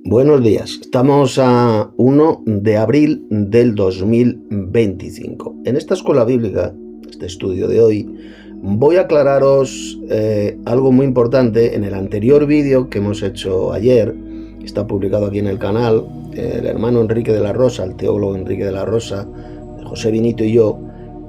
Buenos días, estamos a 1 de abril del 2025. En esta escuela bíblica, este estudio de hoy, voy a aclararos algo muy importante. En el anterior vídeo que hemos hecho ayer, está publicado aquí en el canal, el hermano Enrique de la Rosa, el teólogo Enrique de la Rosa, José Benito y yo,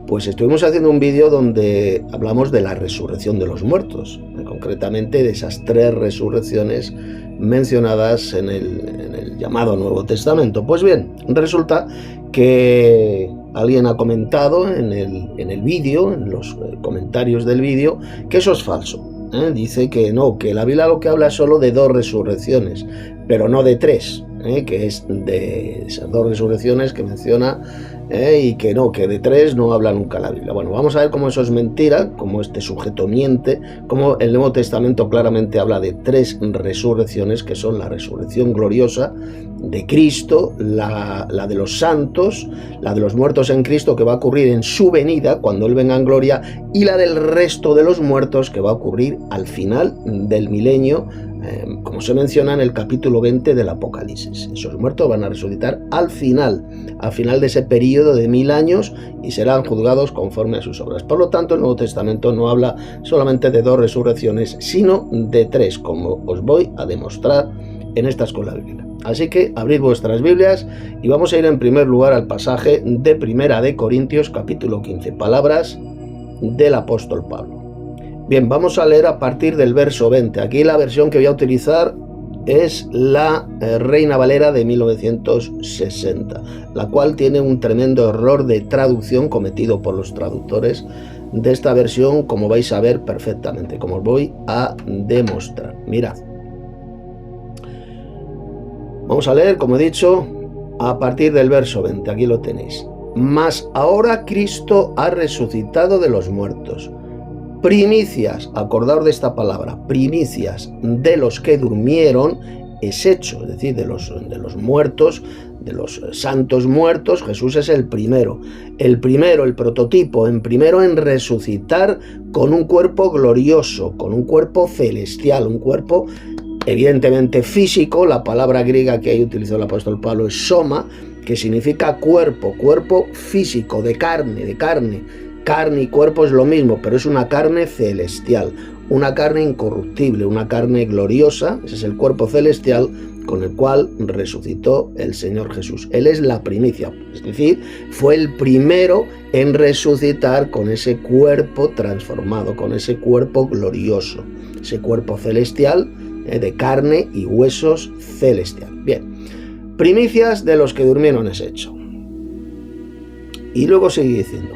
pues estuvimos haciendo un vídeo donde hablamos de la resurrección de los muertos, concretamente de esas 3 resurrecciones mencionadas en el llamado Nuevo Testamento. Pues bien, resulta que alguien ha comentado en el vídeo, en los comentarios del vídeo, que eso es falso. Dice que no, que la Biblia lo que habla es solo de 2 resurrecciones, pero no de 3, que es de esas 2 resurrecciones que menciona, y que no, que de 3 no habla nunca la Biblia. Bueno, vamos a ver cómo eso es mentira, cómo este sujeto miente, cómo el Nuevo Testamento claramente habla de 3 resurrecciones, que son la resurrección gloriosa de Cristo, la de los santos, la de los muertos en Cristo, que va a ocurrir en su venida, cuando Él venga en gloria, y la del resto de los muertos, que va a ocurrir al final del milenio, como se menciona en el capítulo 20 del Apocalipsis. Esos muertos van a resucitar al final de ese periodo de 1000 años y serán juzgados conforme a sus obras. Por lo tanto, el Nuevo Testamento no habla solamente de 2 resurrecciones, sino de 3, como os voy a demostrar en esta escuela bíblica. Así que abrid vuestras Biblias y vamos a ir en primer lugar al pasaje de Primera de Corintios, capítulo 15, palabras del apóstol Pablo. Bien, vamos a leer a partir del verso 20. Aquí la versión que voy a utilizar es la Reina Valera de 1960, la cual tiene un tremendo error de traducción cometido por los traductores de esta versión, como vais a ver perfectamente, como os voy a demostrar. Mirad. Vamos a leer, como he dicho, a partir del verso 20. Aquí lo tenéis. Mas ahora Cristo ha resucitado de los muertos. Primicias, acordaos de esta palabra, primicias de los que durmieron, es hecho, es decir, de los muertos, de los santos muertos. Jesús es el primero, el prototipo, en resucitar con un cuerpo glorioso, con un cuerpo celestial, un cuerpo evidentemente físico. La palabra griega que ahí utilizó el apóstol Pablo es soma, que significa cuerpo físico, de carne. Carne y cuerpo es lo mismo, pero es una carne celestial, una carne incorruptible, una carne gloriosa. Ese es el cuerpo celestial con el cual resucitó el Señor Jesús. Él es la primicia, es decir, fue el primero en resucitar con ese cuerpo transformado, con ese cuerpo glorioso, ese cuerpo celestial, de carne y huesos celestial. Bien, primicias de los que durmieron es hecho. Y luego sigue diciendo: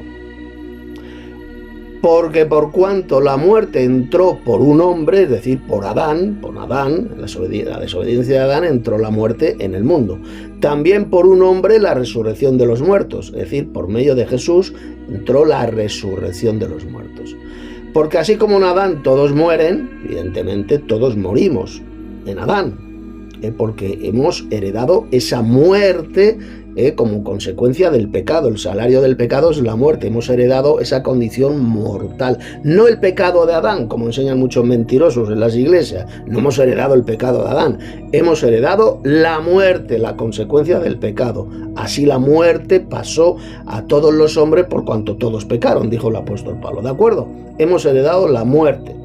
porque por cuanto la muerte entró por un hombre, es decir, por Adán, la desobediencia de Adán, entró la muerte en el mundo. También por un hombre la resurrección de los muertos, es decir, por medio de Jesús entró la resurrección de los muertos. Porque así como en Adán todos mueren, evidentemente todos morimos en Adán, porque hemos heredado esa muerte como consecuencia del pecado. El salario del pecado es la muerte. Hemos heredado esa condición mortal. No el pecado de Adán, como enseñan muchos mentirosos en las iglesias. No hemos heredado el pecado de Adán. Hemos heredado la muerte, la consecuencia del pecado. Así la muerte pasó a todos los hombres por cuanto todos pecaron, dijo el apóstol Pablo. ¿De acuerdo? Hemos heredado la muerte.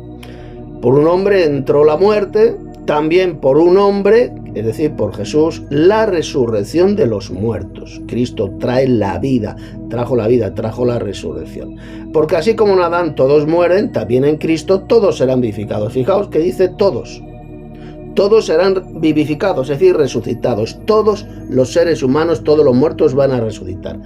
Por un hombre entró la muerte. También por un hombre, es decir, por Jesús, la resurrección de los muertos. Cristo trajo la vida, trajo la resurrección. Porque así como en Adán todos mueren, también en Cristo todos serán vivificados. Fijaos que dice todos. Todos serán vivificados, es decir, resucitados. Todos los seres humanos, todos los muertos van a resucitar.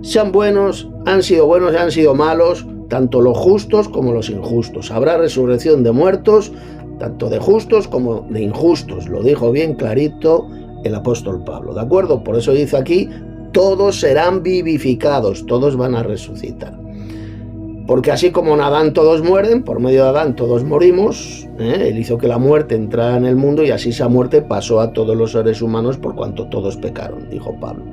Sean buenos, han sido malos, tanto los justos como los injustos. Habrá resurrección de muertos, tanto de justos como de injustos. Lo dijo bien clarito el apóstol Pablo, ¿de acuerdo? Por eso dice aquí, todos serán vivificados, todos van a resucitar. Porque así como en Adán todos mueren, por medio de Adán todos morimos, Él hizo que la muerte entrara en el mundo y así esa muerte pasó a todos los seres humanos por cuanto todos pecaron, dijo Pablo.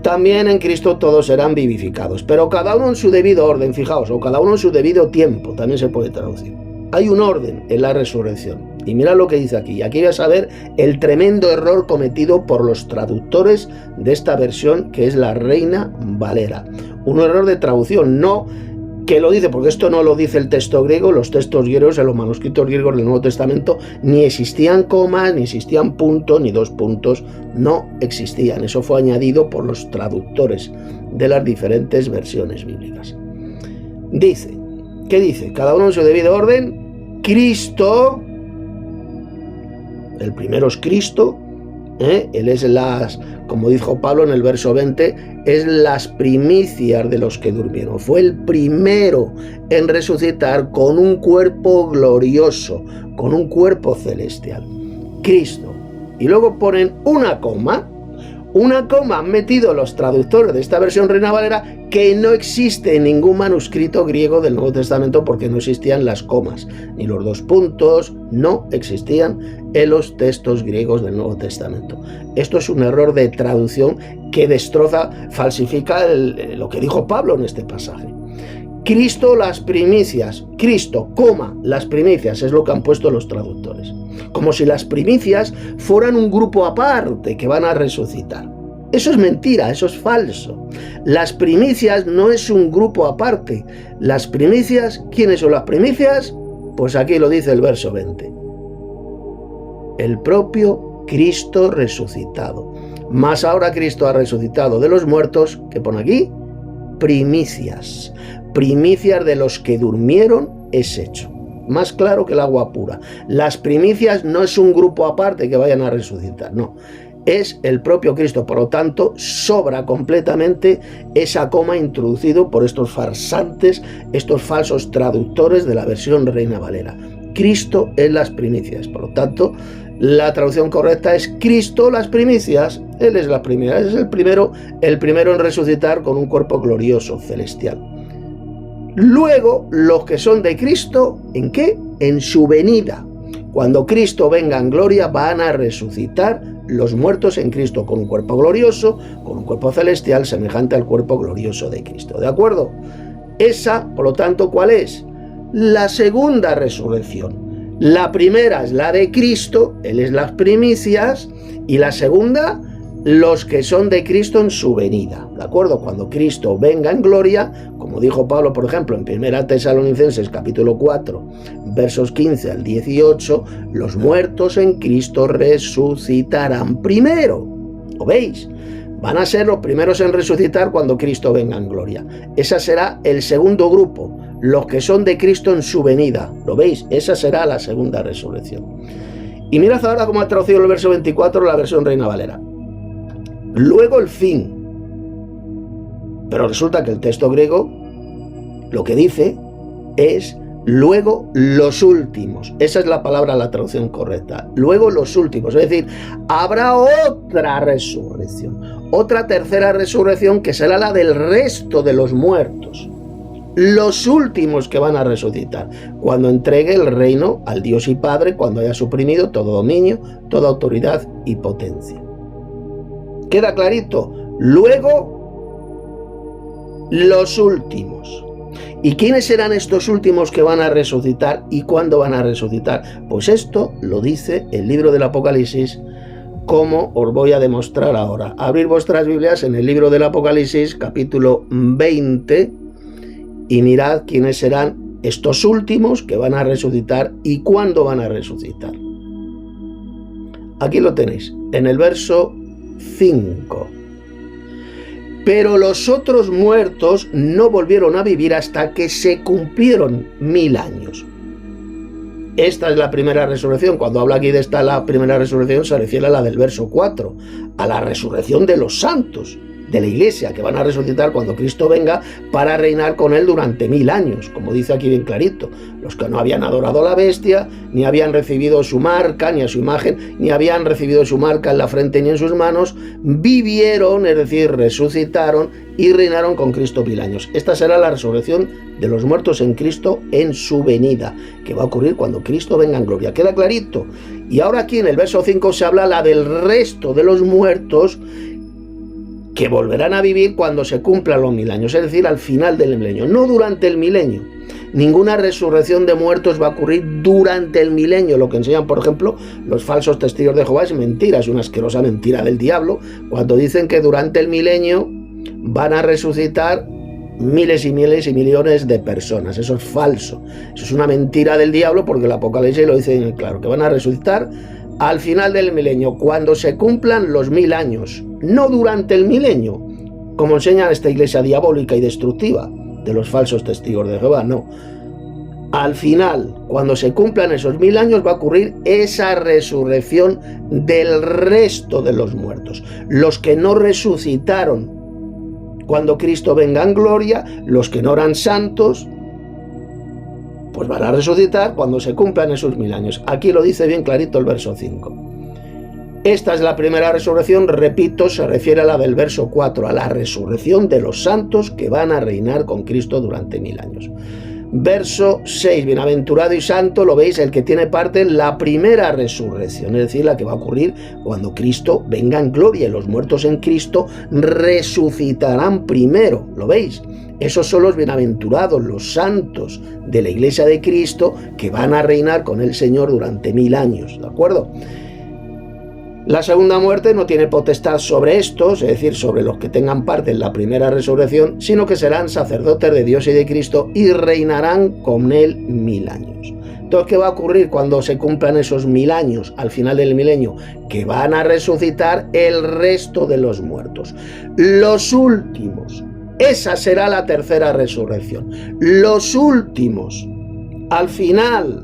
También en Cristo todos serán vivificados, pero cada uno en su debido orden, fijaos, o cada uno en su debido tiempo, también se puede traducir. Hay un orden en la resurrección. Y mira lo que dice aquí. Aquí vas a ver el tremendo error cometido por los traductores de esta versión, que es la Reina Valera. Un error de traducción, no que lo dice, porque esto no lo dice el texto griego. Los textos griegos, en los manuscritos griegos del Nuevo Testamento, ni existían comas, ni existían puntos, ni dos puntos, no existían. Eso fue añadido por los traductores de las diferentes versiones bíblicas. Dice, ¿qué dice? Cada uno en su debido orden. Cristo, el primero es Cristo, él es como dijo Pablo en el verso 20, es las primicias de los que durmieron. Fue el primero en resucitar con un cuerpo glorioso, con un cuerpo celestial. Cristo. Y luego ponen una coma han metido los traductores de esta versión Reina Valera, que no existe en ningún manuscrito griego del Nuevo Testamento, porque no existían las comas, ni los dos puntos, no existían en los textos griegos del Nuevo Testamento. Esto es un error de traducción que destroza, falsifica lo que dijo Pablo en este pasaje. Cristo, las primicias, Cristo, las primicias, es lo que han puesto los traductores. Como si las primicias fueran un grupo aparte que van a resucitar. Eso es mentira, eso es falso. Las primicias no es un grupo aparte. Las primicias, ¿quiénes son las primicias? Pues aquí lo dice el verso 20. El propio Cristo resucitado. Más ahora Cristo ha resucitado de los muertos, ¿qué pone aquí? Primicias. Primicias de los que durmieron es hecho. Más claro que el agua pura. Las primicias no es un grupo aparte que vayan a resucitar, no. Es el propio Cristo. Por lo tanto, sobra completamente esa coma introducido por estos farsantes, estos falsos traductores de la versión Reina Valera. Cristo es las primicias. Por lo tanto, la traducción correcta es Cristo las primicias. Él es la primera, es el primero en resucitar con un cuerpo glorioso, celestial. Luego, los que son de Cristo, ¿en qué? En su venida. Cuando Cristo venga en gloria, van a resucitar los muertos en Cristo con un cuerpo glorioso, con un cuerpo celestial semejante al cuerpo glorioso de Cristo. ¿De acuerdo? Esa, por lo tanto, ¿cuál es? La segunda resurrección. La primera es la de Cristo, Él es las primicias, y la segunda, los que son de Cristo en su venida, ¿de acuerdo? Cuando Cristo venga en gloria, como dijo Pablo, por ejemplo, en 1 Tesalonicenses capítulo 4, versos 15 al 18, los muertos en Cristo resucitarán primero. ¿Lo veis? Van a ser los primeros en resucitar cuando Cristo venga en gloria. Ese será el segundo grupo, los que son de Cristo en su venida. ¿Lo veis? Esa será la segunda resurrección. Y mirad ahora cómo ha traducido el verso 24 la versión Reina Valera. Luego el fin. Pero resulta que el texto griego lo que dice es luego los últimos. Esa es la palabra, la traducción correcta. Luego los últimos. Es decir, habrá otra resurrección. Otra tercera resurrección que será la del resto de los muertos. Los últimos que van a resucitar. Cuando entregue el reino al Dios y Padre, cuando haya suprimido todo dominio, toda autoridad y potencia. ¿Queda clarito? Luego, los últimos. ¿Y quiénes serán estos últimos que van a resucitar y cuándo van a resucitar? Pues esto lo dice el libro del Apocalipsis, como os voy a demostrar ahora. Abrir vuestras Biblias en el libro del Apocalipsis, capítulo 20, y mirad quiénes serán estos últimos que van a resucitar y cuándo van a resucitar. Aquí lo tenéis, en el verso 5. Pero los otros muertos no volvieron a vivir hasta que se cumplieron 1000 años. Esta es la primera resurrección. Cuando habla aquí de esta, la primera resurrección, se refiere a la del verso 4, a la resurrección de los santos, de la iglesia, que van a resucitar cuando Cristo venga para reinar con él durante 1000 años, como dice aquí bien clarito. Los que no habían adorado a la bestia, ni habían recibido su marca, ni a su imagen, ni habían recibido su marca en la frente ni en sus manos, vivieron, es decir, resucitaron y reinaron con Cristo 1000 años. Esta será la resurrección de los muertos en Cristo en su venida, que va a ocurrir cuando Cristo venga en gloria. ¿Queda clarito? Y ahora aquí en el verso 5 se habla la del resto de los muertos que volverán a vivir cuando se cumplan los 1000 años, es decir, al final del milenio, no durante el milenio, Ninguna resurrección de muertos va a ocurrir durante el milenio. Lo que enseñan, por ejemplo, los falsos testigos de Jehová es mentira, es una asquerosa mentira del diablo, cuando dicen que durante el milenio van a resucitar miles y miles y millones de personas. Eso es falso, eso es una mentira del diablo, porque el Apocalipsis lo dice en claro, que van a resucitar al final del milenio, cuando se cumplan los 1000 años, no durante el milenio, como enseña esta iglesia diabólica y destructiva de los falsos testigos de Jehová. No, al final, cuando se cumplan esos 1000 años, va a ocurrir esa resurrección del resto de los muertos, los que no resucitaron cuando Cristo venga en gloria, los que no eran santos, pues van a resucitar cuando se cumplan esos 1000 años. Aquí lo dice bien clarito el verso 5. Esta es la primera resurrección, repito, se refiere a la del verso 4, a la resurrección de los santos que van a reinar con Cristo durante 1000 años. Verso 6, bienaventurado y santo, lo veis, el que tiene parte en la primera resurrección, es decir, la que va a ocurrir cuando Cristo venga en gloria, y los muertos en Cristo resucitarán primero, ¿lo veis? Esos son los bienaventurados, los santos de la iglesia de Cristo, que van a reinar con el Señor durante 1000 años, ¿de acuerdo? La segunda muerte no tiene potestad sobre estos, es decir, sobre los que tengan parte en la primera resurrección, sino que serán sacerdotes de Dios y de Cristo y reinarán con él 1000 años. Entonces, ¿qué va a ocurrir cuando se cumplan esos 1000 años al final del milenio? Que van a resucitar el resto de los muertos. Los últimos. Esa será la tercera resurrección. Los últimos, al final,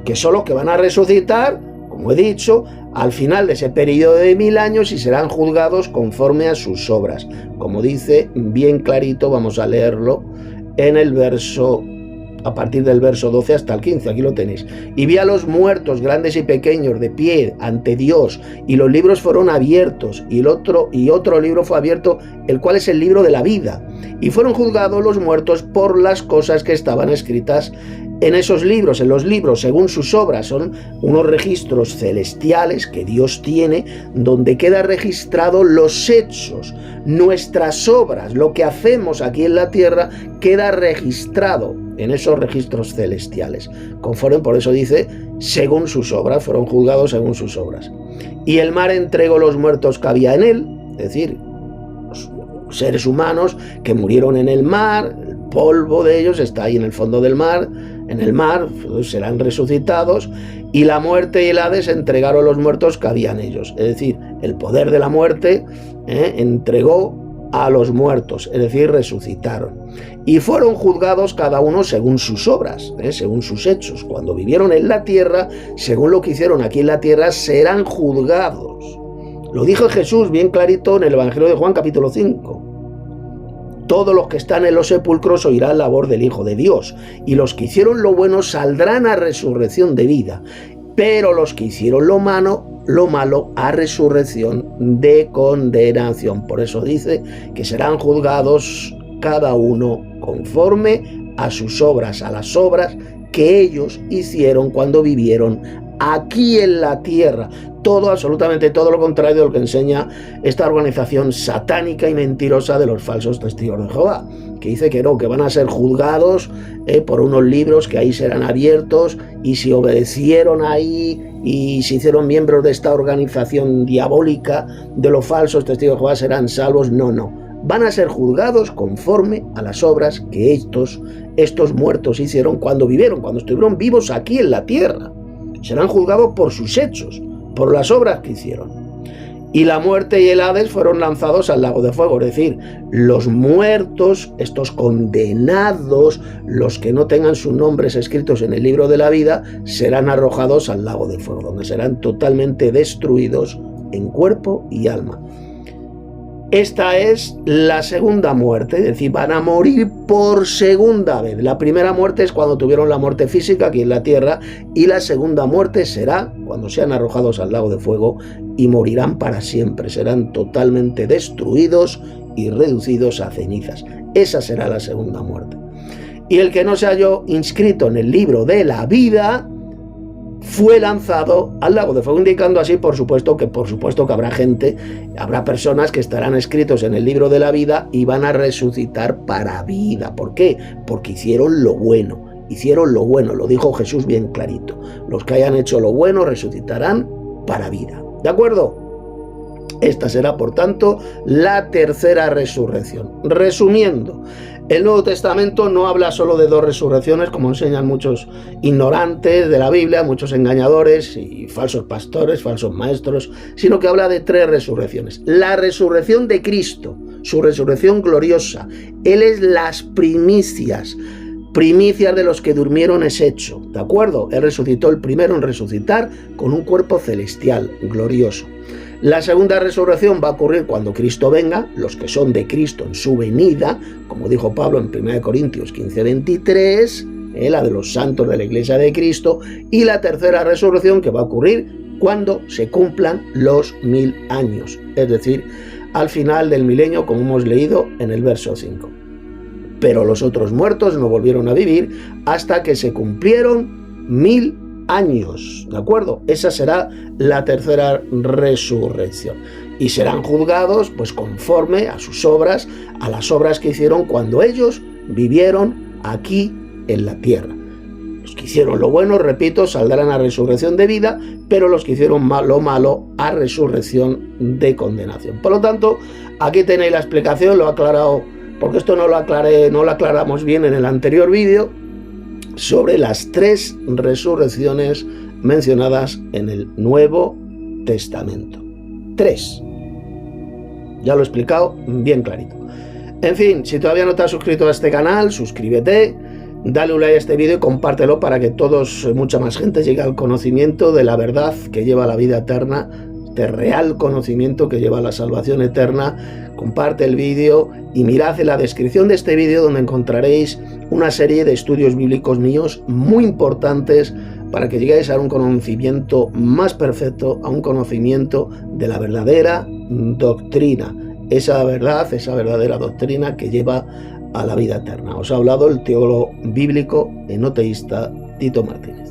que son los que van a resucitar, como he dicho, al final de ese periodo de 1000 años, y serán juzgados conforme a sus obras. Como dice bien clarito, vamos a leerlo en el verso, a partir del verso 12 hasta el 15, aquí lo tenéis. Y vi a los muertos, grandes y pequeños, de pie ante Dios, y los libros fueron abiertos, y otro libro fue abierto, el cual es el libro de la vida. Y fueron juzgados los muertos por las cosas que estaban escritas en esos libros, en los libros, según sus obras. Son unos registros celestiales que Dios tiene, donde queda registrado los hechos, nuestras obras, lo que hacemos aquí en la tierra, queda registrado en esos registros celestiales. Conforme, por eso dice, según sus obras, fueron juzgados según sus obras. Y el mar entregó los muertos que había en él, es decir, los seres humanos que murieron en el mar, el polvo de ellos está ahí en el fondo del mar, en el mar, pues serán resucitados, y la muerte y el Hades entregaron los muertos que había en ellos. Es decir, el poder de la muerte entregó a los muertos, es decir, resucitaron. Y fueron juzgados cada uno según sus obras, según sus hechos. Cuando vivieron en la tierra, según lo que hicieron aquí en la tierra, serán juzgados. Lo dijo Jesús bien clarito en el Evangelio de Juan capítulo 5. Todos los que están en los sepulcros oirán la voz del Hijo de Dios, y los que hicieron lo bueno saldrán a resurrección de vida, pero los que hicieron lo malo a resurrección de condenación. Por eso dice que serán juzgados cada uno conforme a sus obras, a las obras que ellos hicieron cuando vivieron aquí en la tierra. Todo, absolutamente todo lo contrario de lo que enseña esta organización satánica y mentirosa de los falsos testigos de Jehová, que dice que no, que van a ser juzgados por unos libros que ahí serán abiertos, y si obedecieron ahí y se hicieron miembros de esta organización diabólica de los falsos testigos de Jehová serán salvos. No, van a ser juzgados conforme a las obras que estos muertos hicieron cuando vivieron, cuando estuvieron vivos aquí en la tierra. Serán juzgados por sus hechos, por las obras que hicieron. Y la muerte y el Hades fueron lanzados al lago de fuego, es decir, los muertos, estos condenados, los que no tengan sus nombres escritos en el libro de la vida, serán arrojados al lago de fuego, donde serán totalmente destruidos en cuerpo y alma. Esta es la segunda muerte, es decir, van a morir por segunda vez. La primera muerte es cuando tuvieron la muerte física aquí en la tierra, y la segunda muerte será cuando sean arrojados al lago de fuego y morirán para siempre. Serán totalmente destruidos y reducidos a cenizas. Esa será la segunda muerte. Y el que no se halló inscrito en el libro de la vida fue lanzado al lago de fuego, indicando así, por supuesto que habrá personas que estarán escritos en el libro de la vida y van a resucitar para vida. ¿Por qué? Porque hicieron lo bueno, lo dijo Jesús bien clarito. Los que hayan hecho lo bueno resucitarán para vida. ¿De acuerdo? Esta será, por tanto, la tercera resurrección. Resumiendo, el Nuevo Testamento no habla solo de dos resurrecciones, como enseñan muchos ignorantes de la Biblia, muchos engañadores y falsos pastores, falsos maestros, sino que habla de tres resurrecciones. La resurrección de Cristo, su resurrección gloriosa. Él es las primicias de los que durmieron es hecho, ¿de acuerdo? Él resucitó el primero en resucitar con un cuerpo celestial, glorioso. La segunda resurrección va a ocurrir cuando Cristo venga, los que son de Cristo en su venida, como dijo Pablo en 1 Corintios 15:23, la de los santos de la Iglesia de Cristo, y la tercera resurrección que va a ocurrir cuando se cumplan los 1000 años, es decir, al final del milenio, como hemos leído en el verso 5. Pero los otros muertos no volvieron a vivir hasta que se cumplieron 1000 años, ¿de acuerdo? Esa será la tercera resurrección. Y serán juzgados pues conforme a sus obras, a las obras que hicieron cuando ellos vivieron aquí en la tierra. Los que hicieron lo bueno, repito, saldrán a resurrección de vida, pero los que hicieron lo malo a resurrección de condenación. Por lo tanto, aquí tenéis la explicación, lo he aclarado, porque esto no lo aclaramos bien en el anterior vídeo, sobre las tres resurrecciones mencionadas en el Nuevo Testamento. 3. Ya lo he explicado bien clarito. En fin, si todavía no te has suscrito a este canal, suscríbete, dale un like a este vídeo y compártelo para que mucha más gente llegue al conocimiento de la verdad que lleva a la vida eterna, este real conocimiento que lleva a la salvación eterna. Comparte el vídeo y mirad en la descripción de este vídeo donde encontraréis una serie de estudios bíblicos míos muy importantes para que lleguéis a un conocimiento más perfecto, a un conocimiento de la verdadera doctrina, esa verdadera doctrina que lleva a la vida eterna. Os ha hablado el teólogo bíblico enoteísta Tito Martínez.